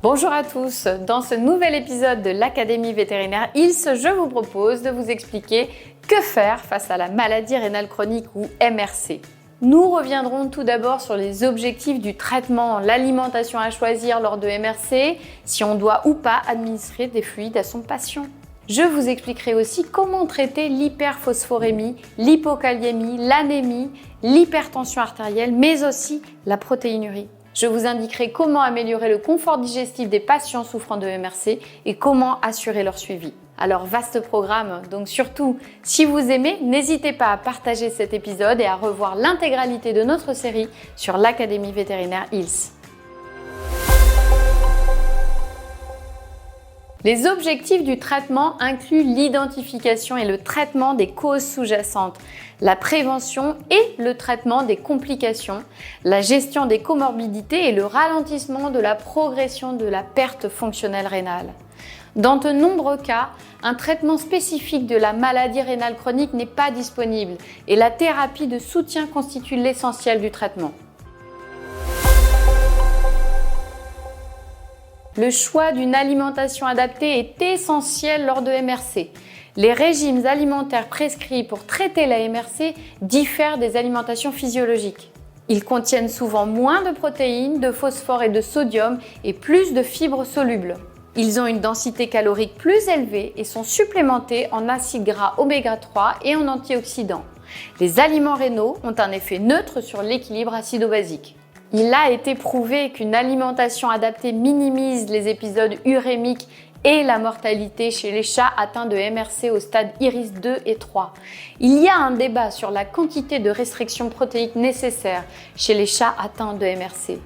Bonjour à tous, dans ce nouvel épisode de l'Académie vétérinaire ILS, je vous propose de vous expliquer que faire face à la maladie rénale chronique ou MRC. Nous reviendrons tout d'abord sur les objectifs du traitement, l'alimentation à choisir lors de MRC, si on doit ou pas administrer des fluides à son patient. Je vous expliquerai aussi comment traiter l'hyperphosphorémie, l'hypokaliémie, l'anémie, l'hypertension artérielle, mais aussi la protéinurie. Je vous indiquerai comment améliorer le confort digestif des patients souffrant de MRC et comment assurer leur suivi. Alors vaste programme, donc surtout, si vous aimez, n'hésitez pas à partager cet épisode et à revoir l'intégralité de notre série sur l'Académie vétérinaire ILS. Les objectifs du traitement incluent l'identification et le traitement des causes sous-jacentes, la prévention et le traitement des complications, la gestion des comorbidités et le ralentissement de la progression de la perte fonctionnelle rénale. Dans de nombreux cas, un traitement spécifique de la maladie rénale chronique n'est pas disponible et la thérapie de soutien constitue l'essentiel du traitement. Le choix d'une alimentation adaptée est essentiel lors de MRC. Les régimes alimentaires prescrits pour traiter la MRC diffèrent des alimentations physiologiques. Ils contiennent souvent moins de protéines, de phosphore et de sodium et plus de fibres solubles. Ils ont une densité calorique plus élevée et sont supplémentés en acides gras oméga 3 et en antioxydants. Les aliments rénaux ont un effet neutre sur l'équilibre acido-basique. Il a été prouvé qu'une alimentation adaptée minimise les épisodes urémiques et la mortalité chez les chats atteints de MRC au stade IRIS 2 et 3. Il y a un débat sur la quantité de restriction protéique nécessaire chez les chats atteints de MRC.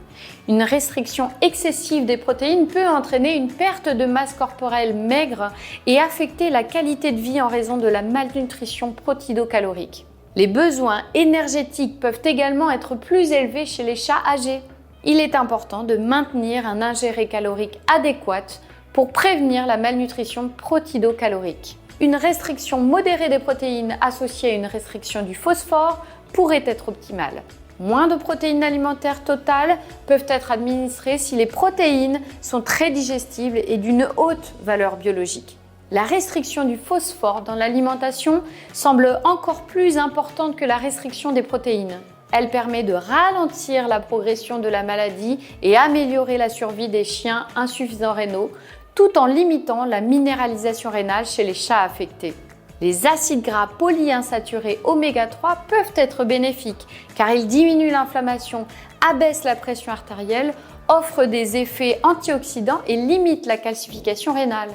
Une restriction excessive des protéines peut entraîner une perte de masse corporelle maigre et affecter la qualité de vie en raison de la malnutrition protidocalorique. Les besoins énergétiques peuvent également être plus élevés chez les chats âgés. Il est important de maintenir un ingéré calorique adéquat pour prévenir la malnutrition protidocalorique. Une restriction modérée des protéines associée à une restriction du phosphore pourrait être optimale. Moins de protéines alimentaires totales peuvent être administrées si les protéines sont très digestibles et d'une haute valeur biologique. La restriction du phosphore dans l'alimentation semble encore plus importante que la restriction des protéines. Elle permet de ralentir la progression de la maladie et améliorer la survie des chiens insuffisants rénaux, tout en limitant la minéralisation rénale chez les chats affectés. Les acides gras polyinsaturés oméga 3 peuvent être bénéfiques car ils diminuent l'inflammation, abaissent la pression artérielle, offrent des effets antioxydants et limitent la calcification rénale.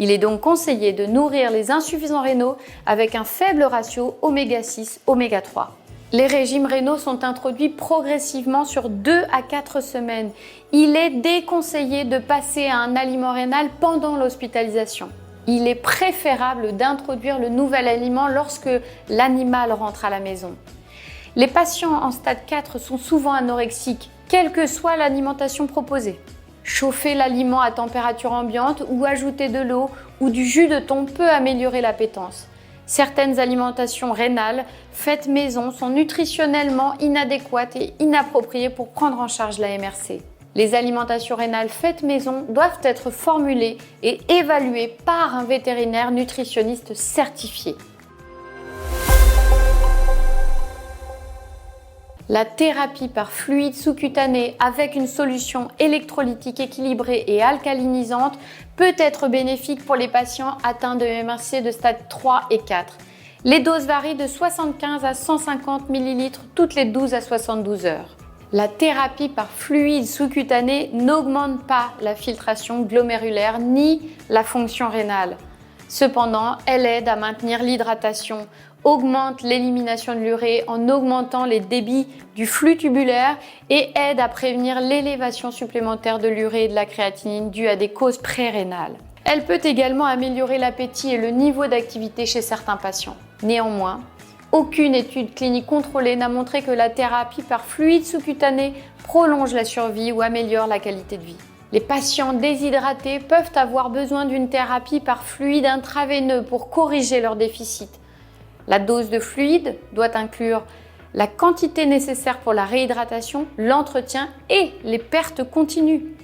Il est donc conseillé de nourrir les insuffisants rénaux avec un faible ratio oméga 6, oméga 3. Les régimes rénaux sont introduits progressivement sur 2 à 4 semaines. Il est déconseillé de passer à un aliment rénal pendant l'hospitalisation. Il est préférable d'introduire le nouvel aliment lorsque l'animal rentre à la maison. Les patients en stade 4 sont souvent anorexiques, quelle que soit l'alimentation proposée. Chauffer l'aliment à température ambiante ou ajouter de l'eau ou du jus de thon peut améliorer l'appétence. Certaines alimentations rénales faites maison sont nutritionnellement inadéquates et inappropriées pour prendre en charge la MRC. Les alimentations rénales faites maison doivent être formulées et évaluées par un vétérinaire nutritionniste certifié. La thérapie par fluide sous-cutané avec une solution électrolytique équilibrée et alcalinisante peut être bénéfique pour les patients atteints de MRC de stade 3 et 4. Les doses varient de 75 à 150 ml toutes les 12 à 72 heures. La thérapie par fluide sous-cutané n'augmente pas la filtration glomérulaire ni la fonction rénale. Cependant, elle aide à maintenir l'hydratation, augmente l'élimination de l'urée en augmentant les débits du flux tubulaire et aide à prévenir l'élévation supplémentaire de l'urée et de la créatinine due à des causes pré-rénales. Elle peut également améliorer l'appétit et le niveau d'activité chez certains patients. Néanmoins, aucune étude clinique contrôlée n'a montré que la thérapie par fluide sous-cutané prolonge la survie ou améliore la qualité de vie. Les patients déshydratés peuvent avoir besoin d'une thérapie par fluide intraveineux pour corriger leur déficit. La dose de fluide doit inclure la quantité nécessaire pour la réhydratation, l'entretien et les pertes continues.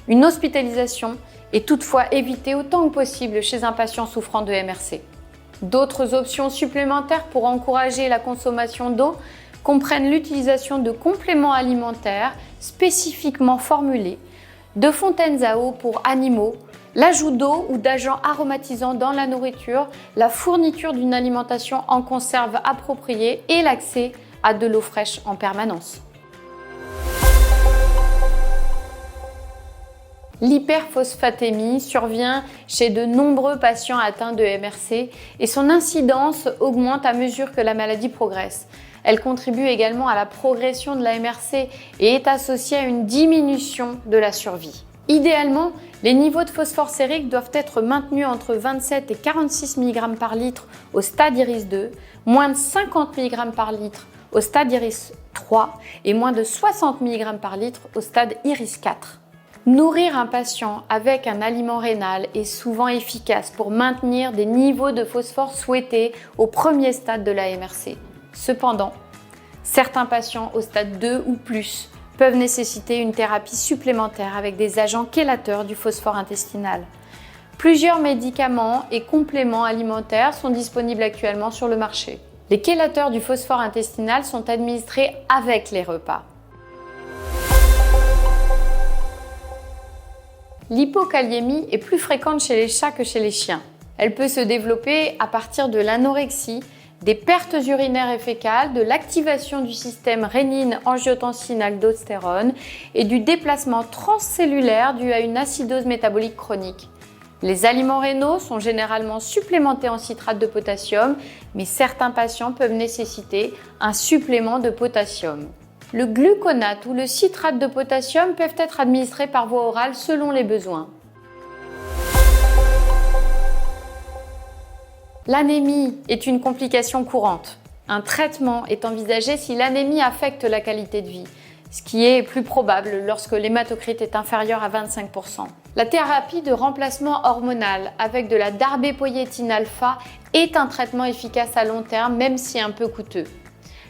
Une hospitalisation est toutefois évitée autant que possible chez un patient souffrant de MRC. D'autres options supplémentaires pour encourager la consommation d'eau comprennent l'utilisation de compléments alimentaires spécifiquement formulés, de fontaines à eau pour animaux, l'ajout d'eau ou d'agents aromatisants dans la nourriture, la fourniture d'une alimentation en conserve appropriée et l'accès à de l'eau fraîche en permanence. L'hyperphosphatémie survient chez de nombreux patients atteints de MRC et son incidence augmente à mesure que la maladie progresse. Elle contribue également à la progression de la MRC et est associée à une diminution de la survie. Idéalement, les niveaux de phosphore sérique doivent être maintenus entre 27 et 46 mg par litre au stade IRIS-2, moins de 50 mg par litre au stade IRIS-3 et moins de 60 mg par litre au stade IRIS-4. Nourrir un patient avec un aliment rénal est souvent efficace pour maintenir des niveaux de phosphore souhaités au premier stade de la MRC. Cependant, certains patients au stade 2 ou plus peuvent nécessiter une thérapie supplémentaire avec des agents chélateurs du phosphore intestinal. Plusieurs médicaments et compléments alimentaires sont disponibles actuellement sur le marché. Les chélateurs du phosphore intestinal sont administrés avec les repas. L'hypokaliémie est plus fréquente chez les chats que chez les chiens. Elle peut se développer à partir de l'anorexie, des pertes urinaires et fécales, de l'activation du système rénine-angiotensine-aldostérone et du déplacement transcellulaire dû à une acidose métabolique chronique. Les aliments rénaux sont généralement supplémentés en citrate de potassium, mais certains patients peuvent nécessiter un supplément de potassium. Le gluconate ou le citrate de potassium peuvent être administrés par voie orale selon les besoins. L'anémie est une complication courante. Un traitement est envisagé si l'anémie affecte la qualité de vie, ce qui est plus probable lorsque l'hématocrite est inférieur à 25%. La thérapie de remplacement hormonal avec de la darbépoïétine alpha est un traitement efficace à long terme, même si un peu coûteux.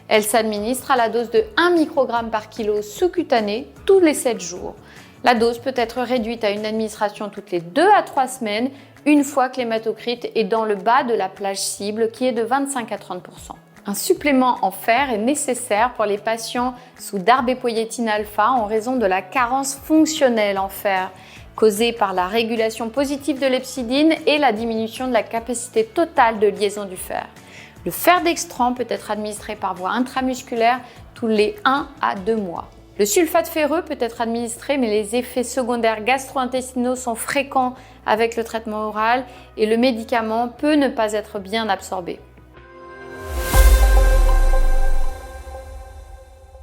Elle s'administre à la dose de 1 microgramme par kilo sous-cutané tous les 7 jours. La dose peut être réduite à une administration toutes les 2 à 3 semaines, une fois que l'hématocrite est dans le bas de la plage cible qui est de 25 à 30%. Un supplément en fer est nécessaire pour les patients sous darbépoïétine alpha en raison de la carence fonctionnelle en fer, causée par la régulation positive de l'hepcidine et la diminution de la capacité totale de liaison du fer. Le fer dextran peut être administré par voie intramusculaire tous les 1 à 2 mois. Le sulfate ferreux peut être administré, mais les effets secondaires gastro-intestinaux sont fréquents avec le traitement oral et le médicament peut ne pas être bien absorbé.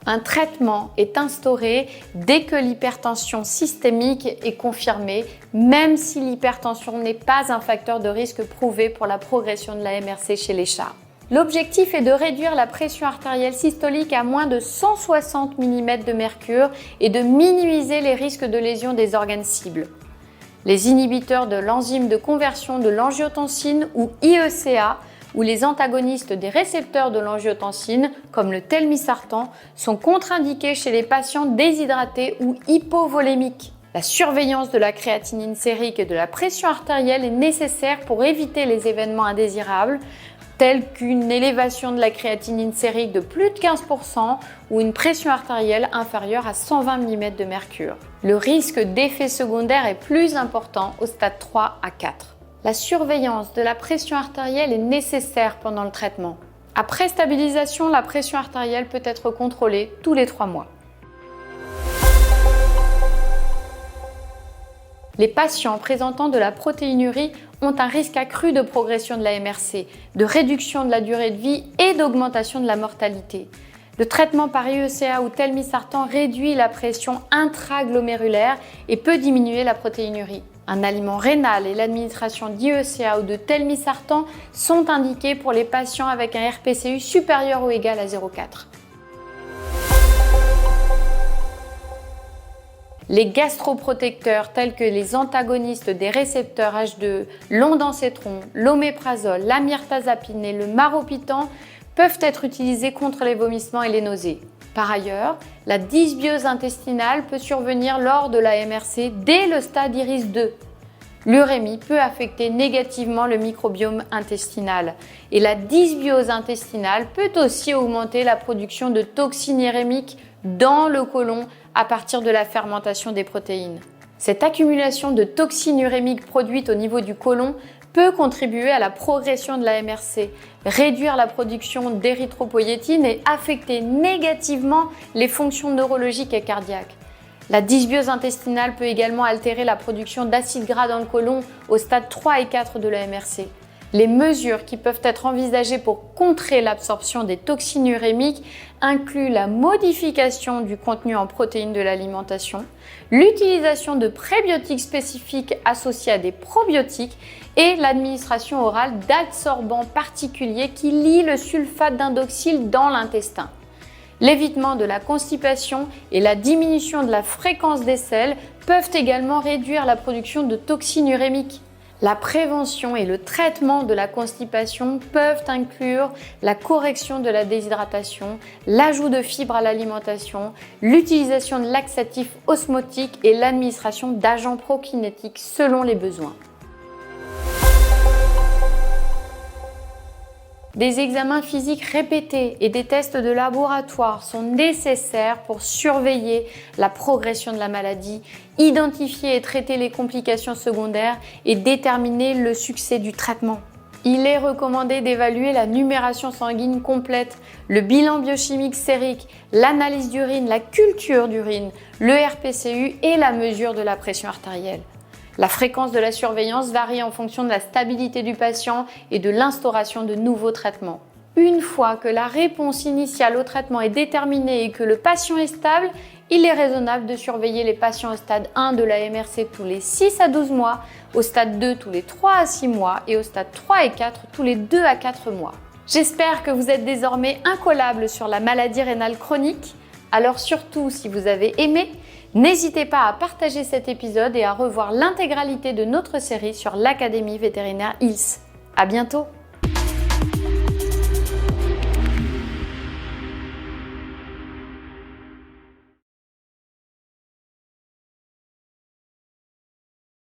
Un traitement est instauré dès que l'hypertension systémique est confirmée, même si l'hypertension n'est pas un facteur de risque prouvé pour la progression de la MRC chez les chats. L'objectif est de réduire la pression artérielle systolique à moins de 160 mm de mercure et de minimiser les risques de lésion des organes cibles. Les inhibiteurs de l'enzyme de conversion de l'angiotensine ou IECA ou les antagonistes des récepteurs de l'angiotensine, comme le telmisartan, sont contre-indiqués chez les patients déshydratés ou hypovolémiques. La surveillance de la créatinine sérique et de la pression artérielle est nécessaire pour éviter les événements indésirables, tels qu'une élévation de la créatinine sérique de plus de 15% ou une pression artérielle inférieure à 120 mm de mercure. Le risque d'effets secondaires est plus important au stade 3 à 4. La surveillance de la pression artérielle est nécessaire pendant le traitement. Après stabilisation, la pression artérielle peut être contrôlée tous les 3 mois. Les patients présentant de la protéinurie ont un risque accru de progression de la MRC, de réduction de la durée de vie et d'augmentation de la mortalité. Le traitement par IECA ou telmisartan réduit la pression intraglomérulaire et peut diminuer la protéinurie. Un aliment rénal et l'administration d'IECA ou de telmisartan sont indiqués pour les patients avec un RPCU supérieur ou égal à 0,4. Les gastroprotecteurs tels que les antagonistes des récepteurs H2, l'ondansetron, l'oméprazole, l'amyrtazapine et le maropitant peuvent être utilisés contre les vomissements et les nausées. Par ailleurs, la dysbiose intestinale peut survenir lors de la MRC dès le stade IRIS 2. L'urémie peut affecter négativement le microbiome intestinal et la dysbiose intestinale peut aussi augmenter la production de toxines urémiques dans le côlon à partir de la fermentation des protéines. Cette accumulation de toxines urémiques produites au niveau du côlon peut contribuer à la progression de la MRC, réduire la production d'érythropoïétine et affecter négativement les fonctions neurologiques et cardiaques. La dysbiose intestinale peut également altérer la production d'acides gras dans le côlon au stade 3 et 4 de la MRC. Les mesures qui peuvent être envisagées pour contrer l'absorption des toxines urémiques incluent la modification du contenu en protéines de l'alimentation, l'utilisation de prébiotiques spécifiques associés à des probiotiques et l'administration orale d'adsorbants particuliers qui lient le sulfate d'indoxyle dans l'intestin. L'évitement de la constipation et la diminution de la fréquence des selles peuvent également réduire la production de toxines urémiques. La prévention et le traitement de la constipation peuvent inclure la correction de la déshydratation, l'ajout de fibres à l'alimentation, l'utilisation de laxatifs osmotiques et l'administration d'agents prokinétiques selon les besoins. Des examens physiques répétés et des tests de laboratoire sont nécessaires pour surveiller la progression de la maladie, identifier et traiter les complications secondaires et déterminer le succès du traitement. Il est recommandé d'évaluer la numération sanguine complète, le bilan biochimique sérique, l'analyse d'urine, la culture d'urine, le RPCU et la mesure de la pression artérielle. La fréquence de la surveillance varie en fonction de la stabilité du patient et de l'instauration de nouveaux traitements. Une fois que la réponse initiale au traitement est déterminée et que le patient est stable, il est raisonnable de surveiller les patients au stade 1 de la MRC tous les 6 à 12 mois, au stade 2 tous les 3 à 6 mois et au stade 3 et 4 tous les 2 à 4 mois. J'espère que vous êtes désormais incollable sur la maladie rénale chronique. Alors surtout, si vous avez aimé, n'hésitez pas à partager cet épisode et à revoir l'intégralité de notre série sur l'Académie vétérinaire ILS. À bientôt!